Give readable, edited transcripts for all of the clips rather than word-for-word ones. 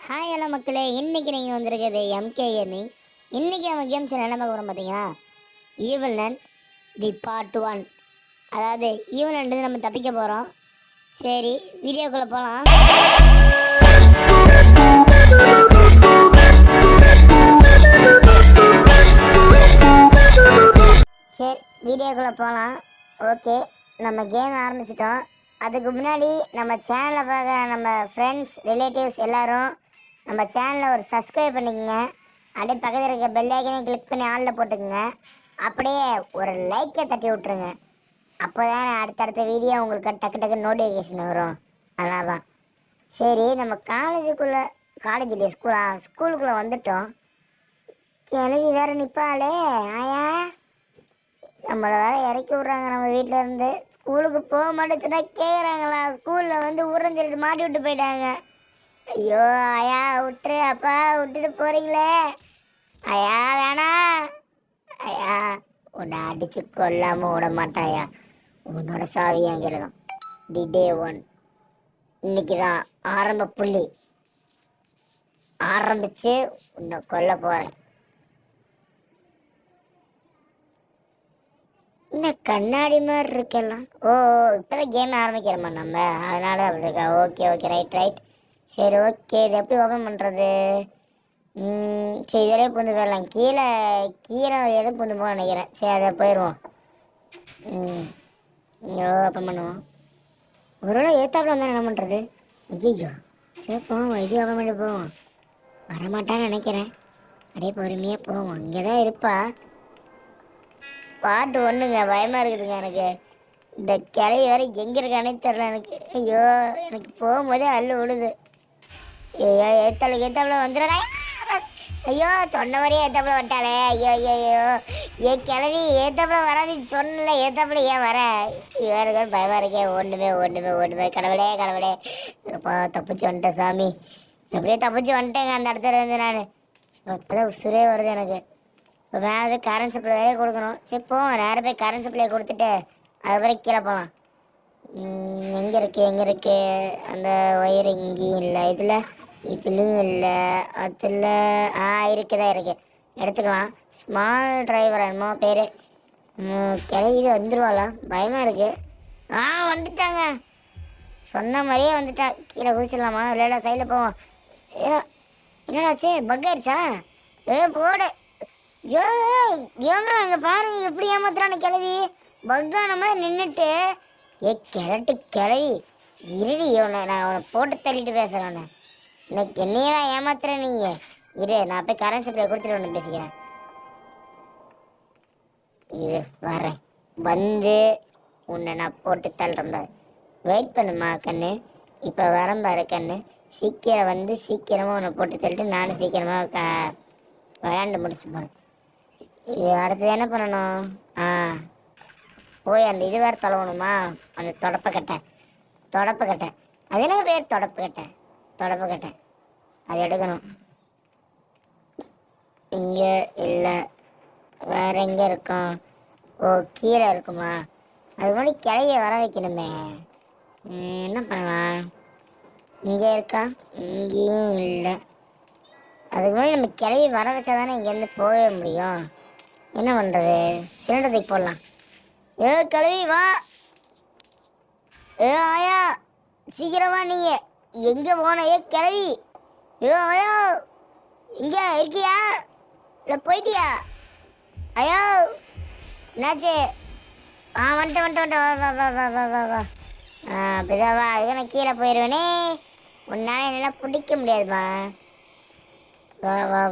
Hi hello மக்களே, இன்னைக்கு நீங்கள் வந்திருக்கிறது எம்கே கேமிங். இன்றைக்கி நம்ம கேம்ஸ் என்ன பார்க்க போகிறோம் பார்த்தீங்கன்னா, ஈவில் நன் தி பார்ட் 1. அதாவது ஈவில் நண்டு நம்ம தப்பிக்க போகிறோம். சரி, வீடியோக்குள்ளே போகலாம். சரி, வீடியோக்குள்ளே போகலாம். ஓகே, நம்ம கேம் ஆரம்பிச்சிட்டோம். அதுக்கு முன்னாடி நம்ம சேனலை பார்க்க நம்ம ஃப்ரெண்ட்ஸ் ரிலேட்டிவ்ஸ் எல்லோரும் நம்ம சேனலை ஒரு சப்ஸ்கிரைப் பண்ணிக்கோங்க. அப்படியே பக்கத்தில் இருக்க பெல் ஐக்கனையும் கிளிக் பண்ணி ஆளில் போட்டுக்கோங்க. அப்படியே ஒரு லைக்கை தட்டி விட்ருங்க. அப்போ தான் அடுத்தடுத்த வீடியோ உங்களுக்கு டக்கு டக்கு நோட்டிஃபிகேஷன் வரும். அதனால தான். சரி, நம்ம காலேஜ் இல்லையா ஸ்கூலுக்குள்ளே வந்துட்டோம். கிளவி வேறு நிற்பாளே ஆயா, நம்மளை வேற இறக்கி விட்றாங்க நம்ம வீட்டில் இருந்து. ஸ்கூலுக்கு போக மாட்டேச்சுன்னா கேட்குறாங்களா? ஸ்கூலில் வந்து ஊரன்னு சொல்லிட்டு மாட்டி விட்டு போயிட்டாங்க. ஐயோ ஆயா, விட்டுரு அப்பா, விட்டுட்டு போறீங்களே ஐயா, வேணாம் ஐயா, உன்னை அடிச்சு கொல்லாம விட மாட்டாயா. உன்னோட சாவி எங்கிருக்கும்? தி டே 1 இன்னைக்குதான் ஆரம்ப புள்ளி. ஆரம்பிச்சு உன்னை கொல்ல போறேன். என்ன கண்ணாடி மாதிரி இருக்கலாம்? ஓ, இப்பதான் கேம் ஆரம்பிக்கிறோமா நம்ம, அதனால அப்படி இருக்கா? Okay okay, right right. சரி ஓகே, இது எப்படி ஓப்பன் பண்ணுறது? சரி, இதே பூந்து போயிடலாம். கீழே கீழே எதுவும் பூந்து போக நினைக்கிறேன். சரி, அதை போயிடுவோம். ஓப்பன் பண்ணுவோம். ஒருவேளை ஏத்தாப்புல வந்தால் என்ன பண்ணுறது? ஐயோ, சரி போவோம். இது ஓப்பன் பண்ணி போவோம். வரமாட்டான்னு நினைக்கிறேன். அப்படியே பொறுமையாக போவோம். இங்கே தான் இருப்பா. பாட்டு ஒன்றுங்க, பயமாக இருக்குதுங்க எனக்கு. இந்த கிளை வேற எங்கே இருக்கானே தெரில எனக்கு. ஐயோ, எனக்கு போகும்போதே அள்ளு விழுது. ஐயோ, ஏத்தாப்புல வந்துடுறா. ஐயோ, சொன்னவரே ஏத்தாப்புல வட்டாளே. ஐயோ ஐயோ ஐயோ, ஏன் கிளவி ஏத்தாப்புல வராது சொன்னல, ஏத்தாப்புல ஏன் வர? வேறு பயமா இருக்கே. ஒன்றுமே கடவுளே கடவுளே. தப்பிச்சு வந்துட்டேன் சாமி. எப்படியே தப்பிச்சு வந்துட்டேங்க அந்த இடத்துல இருந்து. நான் அப்போதான் உசுரே வருது எனக்கு. இப்போ மேலே கரண்ட் சப்ளை வேலையே கொடுக்கணும். சரி போவோம், நேரம் போய் கரண்ட் சப்ளை கொடுத்துட்டு அதுக்கப்புறம் கீழே போகலாம். எங்கே இருக்கு அந்த ஒயர்? இங்கேயும் இல்லை, இதுலேயும் இல்லை, அதில் இருக்குதான் இருக்கு. எடுத்துக்கலாம். ஸ்மால் டிரைவர் என்னமோ பேர். கிளவி வந்துடுவாளா? பயமாக இருக்கு. வந்துட்டாங்க. சொன்ன மாதிரியே வந்துட்டா. கீழே குதிச்சிடலாமா? இல்லை சைடில் போவோம். என்னடாச்சு? பக் ஆயிடுச்சா? போடு. ஏங்க இங்கே பாருங்க, எப்படி ஏமாத்துறான்னு கிளவி. பக்கான மாதிரி நின்றுட்டு. கிழட்டு கிளவி, இருடி. நான் அவனை போட்டு தள்ளிட்டு பேசுகிறேன். எனக்கு என்னையதான் ஏமாத்துறேன் நீங்க. இரு, நான் போய் கரண்ட் சப்ளை கொடுத்துட்டு ஒன்று பேசிக்கிறேன். இது வரேன், வந்து உன்னை நான் போட்டு தள்ளுறேன். வெயிட் பண்ணுமா கண்ணு, இப்போ வரேன் பாரு கண்ணு. சீக்கிரம் வந்து சீக்கிரமாக உன்னை போட்டு தள்ளிட்டு நானும் சீக்கிரமாக விளையாண்டு முடிச்சு போகிறேன். இது அடுத்தது என்ன பண்ணணும்? போய் அந்த இது வேறு தொலைவணுமா? அந்த தொடப்பக்கட்டை. அது என்ன பேர்? தொடப்பக்கட்டை அது எடுக்கணும். இங்கே இல்லை, வேற எங்கே இருக்கும்? ஓ, கீழே இருக்குமா? அது மாதிரி கிளைய வர வைக்கணுமே. என்ன பண்ணலாம்? இங்கே இருக்கா? இங்கேயும் இல்லை. அதுக்கு மாதிரி நம்ம கிளைய வர வச்சா தானே இங்கேருந்து போக முடியும். என்ன பண்ணுறது? சிலிண்டருக்கு போடலாம். கிளவி வா. ஆயா, சீக்கிரமா. நீங்க எங்க போன? கிளவி. ஆயா, இங்க இருக்கியா இல்லை போயிட்டியா? ஐயோ, என்னாச்சு? வந்துட்டேன். வா. அப்படிதான் வா. அதுக்கு நான் கீழே போயிடுவேனே. உன்னால என்னால் பிடிக்க முடியாதுமா. வா.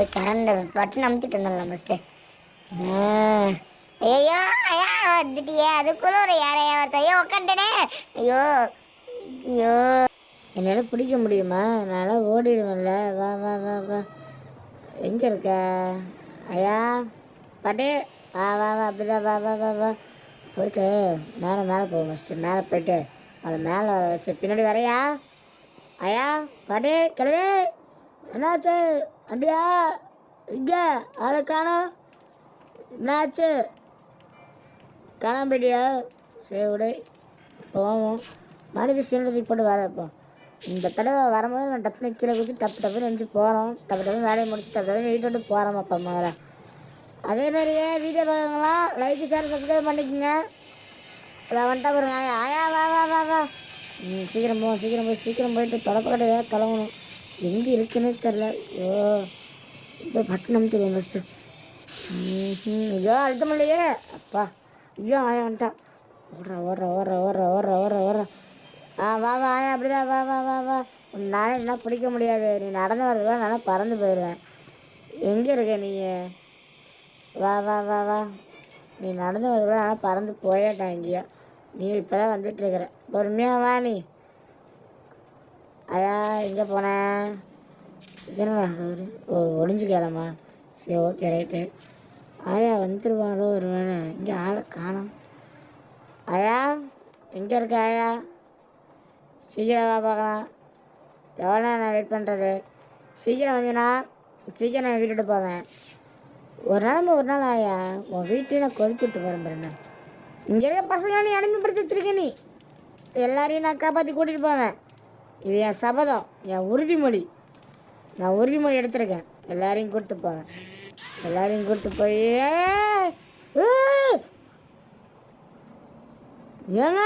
போய் கரண்ட் பட்டன் அமுத்திட்டு இருந்தாங்களா ஃபஸ்ட்டு? ஐயோ ஐயா, வந்துட்டியே. அதுக்குள்ள ஒரு யாரையா ஒருத்தையோ உக்காண்டனே. ஐயோ, என்னால் பிடிக்க முடியுமா? என்னால் ஓடிடுவேன்ல. வா. எங்கே இருக்க ஐயா? பாட்டு வா. அப்படிதான் வா. போயிட்டு மேலே போவோம். ஃபஸ்ட்டு மேலே போயிட்டு அதை மேலே வச்சு பின்னாடி வரையா? ஐயா பாட்டு கிளவி, என்னாச்சு? அப்படியா? இங்கே அதை காணோம். என்னாச்சு? காணாம போயிட்டியா? சரி விடு, போவோம். மறுபடியும் சிலிண்டருக்கு போட்டு வர இப்போ. இந்த தடவை வரும்போது நான் டப்புனு கீழே குதிச்சு டப்புன்னு எஞ்சி போகிறோம். டப்புன்னு வேலையை முடிச்சு டப்புன்னு வீட்டை விட்டு போகிறோம். அப்போ முதல்ல அதே மாதிரியே வீடியோ பார்க்கலாம், லைக் ஷேர் சப்ஸ்கிரைப் பண்ணிக்கோங்க. அதை வந்துட்டா பாருங்க ஆயா வா வா வா வா. சீக்கிரம் போயிட்டு தொலைப்பக்கடையா தொலைவணும். எங்கே இருக்குன்னு தெரில. ஐயோ இப்போ பட்டணம் தெரியும் ஃபஸ்ட்டு. ஐயோ அழுத்த முடியலையே அப்பா. ஐயோ ஆயா வந்துட்டா. ஓடுற. வா ஆயா அப்படிதான் வா வா வா வா. நானே என்ன பிடிக்க முடியாது. நீ நடந்து வரதுக்குள்ள நானும் பறந்து போயிடுவேன். எங்கே இருக்க நீ? வா வா வா வா. நீ நடந்து வரதுக்குள்ள நானும் பறந்து போயிட்டேன் எங்கேயோ. நீ இப்போ தான் வந்துட்டுருக்குற. பொறுமையாக வா நீ. ஐயா எங்கே போனேன்? என்னடா ஒளிஞ்சிக்கலாமா? சரி ஓகே ரைட்டு. ஆயா வந்துடுவாளோ ஒரு வேளை. இங்கே ஆளை காணோம். ஆயா எங்கே இருக்க ஆயா? சீக்கிரம் வா பார்க்கலாம். எவ்வளோ நான் வெயிட் பண்ணுறது? சீக்கிரம் வந்தீங்கன்னா சீக்கிரம் நான் வீட்டுட்டு போவேன். ஒரு நாள் ஆயா உன் வீட்டையும் நான் கொளுத்து விட்டு போகிறேன் பாருண்ணே. இங்கே இருக்க பசங்க நீ அடிமைப்படுத்தி வச்சுருக்கேன். நீ எல்லாரையும் நான் காப்பாற்றி கூட்டிகிட்டு போவேன். இது என் சபதம், என் உறுதிமொழி. நான் உறுதிமொழி எடுத்திருக்கேன். எல்லாரையும் கூப்பிட்டு போவேன். எல்லாரையும் கூப்பிட்டு போய் ஏங்க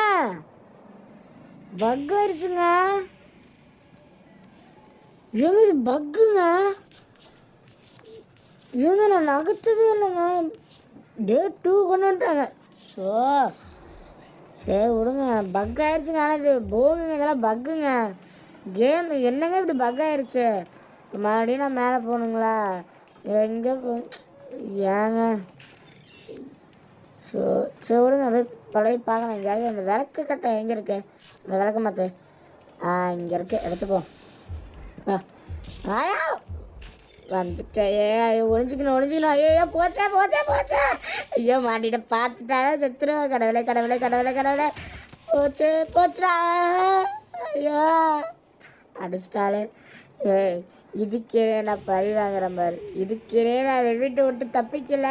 பக் ஆயிடுச்சுங்க. ஏங்க இது பக்குங்க. ஏங்க நான் நகர்த்தவே இல்லைங்க. டே 2 கொண்டு வந்துட்டாங்க. ஸோ சரி விடுங்க. பக் ஆயிடுச்சுங்க. ஆனால் இது போகுங்க. இதெல்லாம் பக்குங்க. கேம் என்னங்க இப்படி பக் ஆயிடுச்சு? மறுபடியும் நான் மேலே போகணுங்களா? எங்கே ஏங்க? ஸோ சரி விடுங்க. அப்படியே பழைய பார்க்கலாம். எங்கேயாவது அந்த விளக்கு கட்டை எங்கே இருக்கு? அந்த விளக்கு மாற்று. இங்கே இருக்கு, எடுத்துப்போம். ஆயா வந்துட்டேன். ஐயோ ஒழிஞ்சிக்கணும். ஐயோ போச்சா. ஐயோ மாட்டிட்ட பார்த்துட்டாலே செத்துருவேன். கடவுளே போச்சுடா. ஐயோ அடிச்சிட்டாலே. இதுக்கே நான் பழி வாங்குறேன் பாரு. இதுக்கே நான் வீட்டை விட்டு தப்பிக்கல.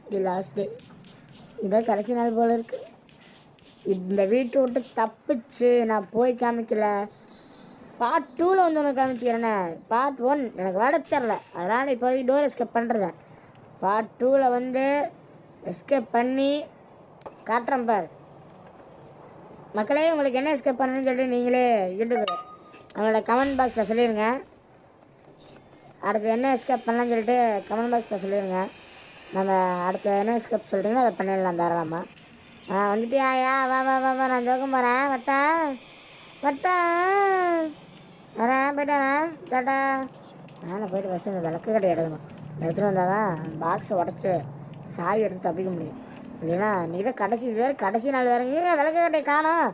இது லாஸ்ட்டு. இதான் கடைசி நாள் போல் இருக்கு. இந்த வீட்டை விட்டு தப்பிச்சு நான் போய் காமிக்கல. பார்ட் 2ல் வந்து உனக்கு காமிச்சிக்கிறேன்னே. பார்ட் 1 எனக்கு விட தெரில, அதனால் இப்போதைக்கு டோர் எஸ்கேப் பண்ணுறேன். பார்ட் 2ல் வந்து எஸ்கேப் பண்ணி காட்டுறேன் பார். மக்களே உங்களுக்கு என்ன எஸ்கேப் பண்ணணும்னு சொல்லிட்டு நீங்களே யூடியூப் அவங்களோட கமெண்ட் பாக்ஸில் சொல்லிடுங்க. அடுத்து என்ன எஸ்கேப் பண்ணலான்னு சொல்லிட்டு கமெண்ட் பாக்ஸில் சொல்லிடுங்க. நம்ம அடுத்த என்ன எஸ்கேப் சொல்லிட்டீங்கன்னா அதை பண்ணிடலாம் தாராளமாக. வந்துட்டியா ஆயா? வா நான் ஜோக்கம் போகிறேன். வட்டா வரேன். போய்ட்டாரேன். டாட்டா. நான் போய்ட்டு ஃபஸ்ட்டு இந்த விளக்கு கடை எடுக்கணும். எடுத்துகிட்டு வந்தால் தான் பாக்ஸை உடச்சி சாவி எடுத்து தப்பிக்க முடியும். இல்லைன்னா நீ தான் கடைசி நாள் வேறு. ஏன் விளக்கு கட்டையை காணோம்?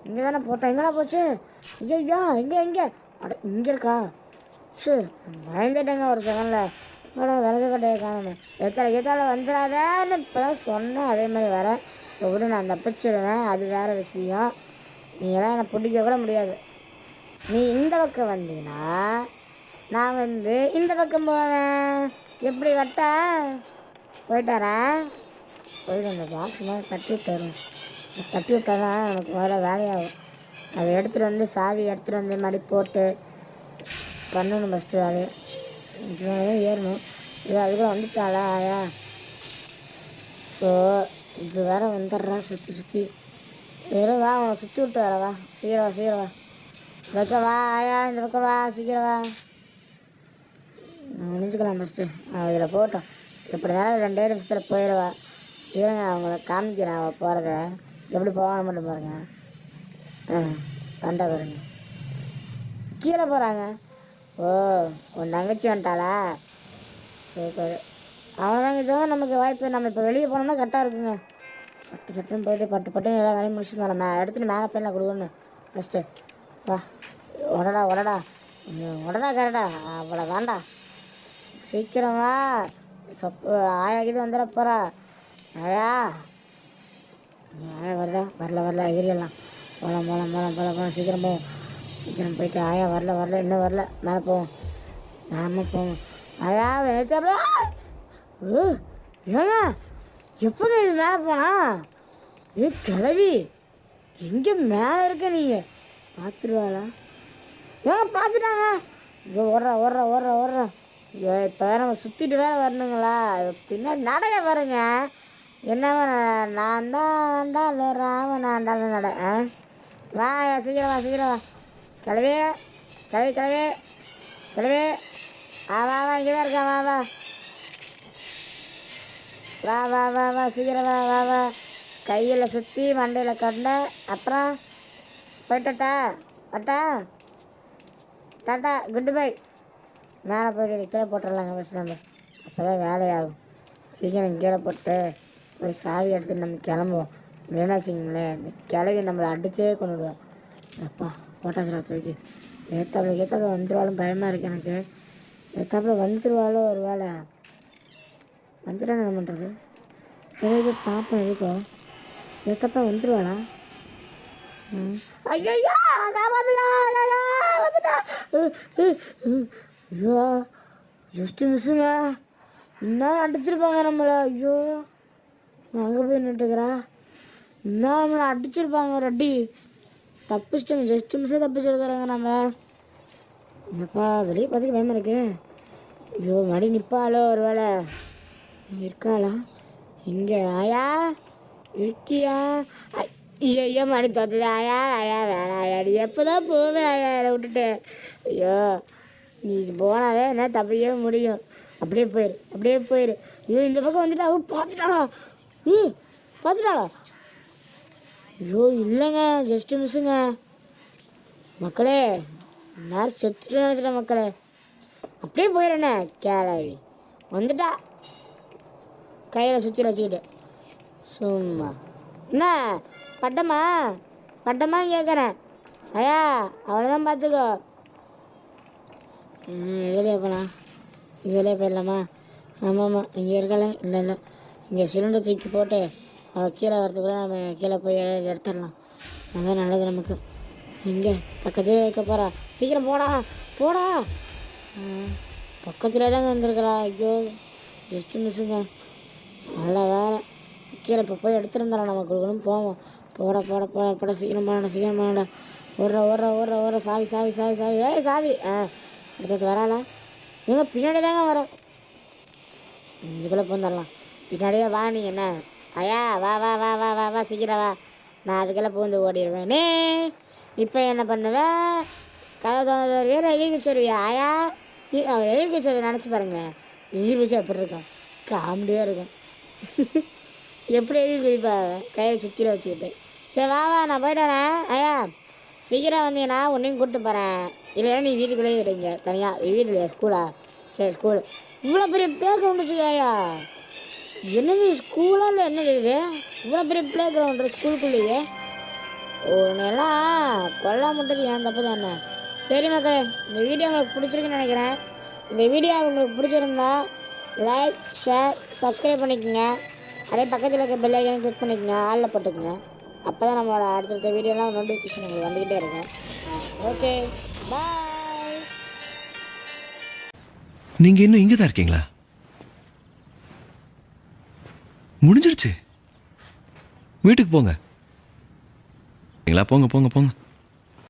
இங்கே தானே போட்டேன். எங்கடா போச்சு? ஐயோ எங்கே இங்கே இருக்கா? சரி பயந்துட்டேங்க ஒரு செகண்டில். விளக்கு கட்டையை காணணும். எத்தால வந்துடாதான்னு இப்போ தான் சொன்னேன். அதே மாதிரி வரேன். ஸோ விட நான் தப்பிச்சிடுவேன். அது வேறு விஷயம். நீங்களாம் என்னை பிடிக்க கூட முடியாது. நீ இந்த பக்கம் வந்தீங்கன்னா நான் வந்து இந்த பக்கம் போவேன். எப்படி வட்டா? போயிட்டாரேன். போயிட்டு அந்த பாக்ஸ் மாதிரி தட்டி விட்டால் தான் எனக்கு முதல்ல வேலையாகும். அதை எடுத்துகிட்டு வந்து சாவி எடுத்துகிட்டு வந்து மாதிரி போட்டு பண்ணணும் ஃபஸ்ட்டு வேலையை. ஏறணும். இது அதுக்குள்ள வந்துட்டாளா ஆயா? ஸோ இது வேறு வந்துடுறா சுற்றி வெறும் வா. அவனை சுற்றி விட்டு வரவா. சீக்கிரம் வா. பக்கம் வா ஆயா. இந்த பக்கம் வா. சீக்கிரம் வா. முடிஞ்சுக்கலாம் ஃபஸ்ட்டு. இதில் போட்டோம். இப்படி நேரம் 2 நிமிஷத்தில் போயிடுவா. இருங்க அவங்கள காமிக்கிறேன். அவள் போகிறத எப்படி போவான்னு மட்டும் பாருங்க. கண்டா பாருங்க. கீழே போகிறாங்க. ஓ உன் தங்கச்சி வந்துட்டாளா? சரி அவ்வளோதாங்க. இதுதான் நமக்கு வாய்ப்பு. நம்ம இப்போ வெளியே போனோம்னா கரெக்டாக இருக்குங்க. சட்டுன்னு போயிட்டு பட்டு எல்லாம் வேலையை முடிச்சுட்டு மேலே எடுத்துகிட்டு மேலே போய் நான் கொடுக்கணும் ஃபஸ்ட்டு. வா உடடா கரெக்டா. அவ்வளோ வேண்டா. சீக்கிரம் வா. ஆயா இது வந்துட போகிறா. ஆயா வருதா? வரல ஏரியெல்லாம் போகலாம். சீக்கிரம் போயிட்டு ஆயா வரல இன்னும் வரல. மேலே போவோம். ஆயா நினைச்சாப்ல. ஏங்க எப்போங்க இது மேலே போனா? கிளவி எங்கே மேலே இருக்க? நீங்கள் பார்த்துருவாளா? ஏன் பார்த்துட்டாங்க. ஐயோ ஓடுறா. ஐயோ இப்போ வேற நம்ம சுற்றிட்டு வேற வரணுங்களா? பின்னாடி நடைய பாருங்க. என்னவா நான் தான்டா ராமனாண்டாலும் நட. வா சீக்கிரம் வா. கிளவே வா இங்கே தான் இருக்கா. வா சீக்கிரம் வா. கையில் சுற்றி மண்டையில் கண்ட அப்புறம் போயிட்டா டாட்டா குட் பை. மேலே போய்ட்டு கீழே போட்டுடலாங்க ஃபஸ்ட் நம்ம. அப்போ தான் வேலையாகும். சீக்கிரம் கீழே போட்டு போய் சாவி எடுத்துட்டு நம்ம கிளம்புவோம். வேணாச்சிங்களேன் இந்த கிளவி நம்மளை அடிச்சே கொண்டு விடுவோம். அப்பா போட்டாச்சுடா தூக்கி. ஏத்தாப்புல வந்துடுவாலும் பயமாக இருக்குது எனக்கு. ஏத்தாப்புல வந்துடுவாளோ ஒரு வேலை வந்துட்டாங்க. என்ன பண்ணுறது? எதுக்கு பார்ப்போம். எதுக்கும் ஏத்தாப்புல வந்துடுவாளா? ஐயோ வந்துட்டா. ஐயோ ஜஸ்ட்டு மிஸ்ஸுங்க. இன்னும் அடிச்சிருப்பாங்க நம்மளை. ஐயோ அங்கே போய் நின்றுக்கிறா. இன்னும் நம்மளை அடிச்சிருப்பாங்க. ரெட்டி தப்பிச்சிட்டோங்க. ஜஸ்ட்டு மிஸ்ஸே தப்பிச்சிருக்கிறாங்க நம்ம. என்னப்பா வெளியே பார்த்துக்க பயமாக இருக்கு. ஐயோ மடி நிற்பாளோ ஒரு வேளை இருக்காளா? இங்கே ஆயா இருக்கியா? ஐயோ மடி தோத்துது. ஆயா வேணாம் ஆயா. நீ எப்போ தான் போவேன் ஆயா என்னை விட்டுட்டு? ஐயோ நீ போனாவே என்ன தப்பிக்கவே முடியும். அப்படியே போயிரு. ஐயோ இந்த பக்கம் வந்துட்டா. பார்த்துட்டாளா? ஐயோ இல்லைங்க ஜஸ்ட்டு மிஸ்ஸுங்க. மக்களே எல்லாரும் செத்துட்டு நினச்சிட்டேன் மக்களே. அப்படியே போயிடுறேண்ணே. கேளாவி வந்துட்டா கையில் சுற்றி வச்சுக்கிட்டு. சும்மா என்ன பட்டமா கேட்குறேன். ஐயா அவ்வளோதான் பார்த்துக்கோ. இதுலேயே போகலாம். இதுலேயே போயிடலாமா? ஆமாம் இங்கே இருக்கல. இல்லை இங்கே சிலிண்டர் தூக்கி போட்டு கீழே வரத்துக்குள்ளே நம்ம கீழே போய் எடுத்துடலாம். அதுதான் நல்லது நமக்கு. இங்கே பக்கத்துலேயே இருக்க போகிறா. சீக்கிரம் போடா. பக்கத்துலேயே தாங்க வந்துருக்குறா. ஐயோ ஜஸ்ட்டு மிஸ்ஸுங்க. நல்ல வேலை கீழே இப்போ போய் எடுத்துருந்தாலும் நம்ம கொடுக்கணும். போவோம். போட சீக்கிரம் பண்ணடா. ஓடுற சாவி. ஏய் சாவி எடுத்தாச்சு. வராளா? எங்க பின்னாடி தாங்க வர. இதுக்குள்ளே போந்துடலாம். பின்னாடியே வா. நீங்கள் என்ன ஐயா வா சீக்கிரம் வா. நான் அதுக்கெல்லாம் பூந்து ஓடிடுவேனே. இப்போ என்ன பண்ணுவேன்? கதை தோணுது வேறு எதிர்கட்சி ஆயா. எதிர்கட்சி நினச்சி பாருங்களேன். எதிர்கட்சி எப்படி இருக்கும்? காமெடியாக இருக்கும். எப்படி எதிர்கட்சி கையில் சுற்றில வச்சுக்கிட்டு. சரி வா நான் போய்ட்டேன். ஐயா சீக்கிரம் வந்தீங்கன்னா உன்னையும் கூப்பிட்டு போகிறேன். இல்லைன்னா நீ வீட்டுக்குள்ளேயே இருங்க தனியாக. வீடு இல்லையா ஸ்கூலா? சரி ஸ்கூலு. இவ்வளோ பெரிய ப்ளே கிரவுண்டு வச்சுக்காயா? என்னது ஸ்கூலா இல்லை என்னது இது? இவ்வளோ பெரிய ப்ளே கிரவுண்டு ஸ்கூலுக்குள்ளேயே. உன்னெல்லாம் கொல்ல முட்டது ஏன் தப்பு தானே. சரி மக்களே இந்த வீடியோ உங்களுக்கு பிடிச்சிருக்குன்னு நினைக்கிறேன். இந்த வீடியோ உங்களுக்கு பிடிச்சிருந்தா லைக் ஷேர் சப்ஸ்கிரைப் பண்ணிக்கோங்க. அதே பக்கத்தில் இருக்க பெல் ஐக்கானை கிளிக் பண்ணிக்கோங்க. ஆளில் போட்டுக்கோங்க. அப்போ தான் நம்மளோட அடுத்தடுத்த வீடியோலாம் நோட்டிஃபிகேஷன் உங்களுக்கு வந்துக்கிட்டே இருக்கும். Okay bye. நீங்கள் இன்னும் இங்கே தான் இருக்கீங்களா? முடிஞ்சிடுச்சு. வீட்டுக்கு போங்க. போங்க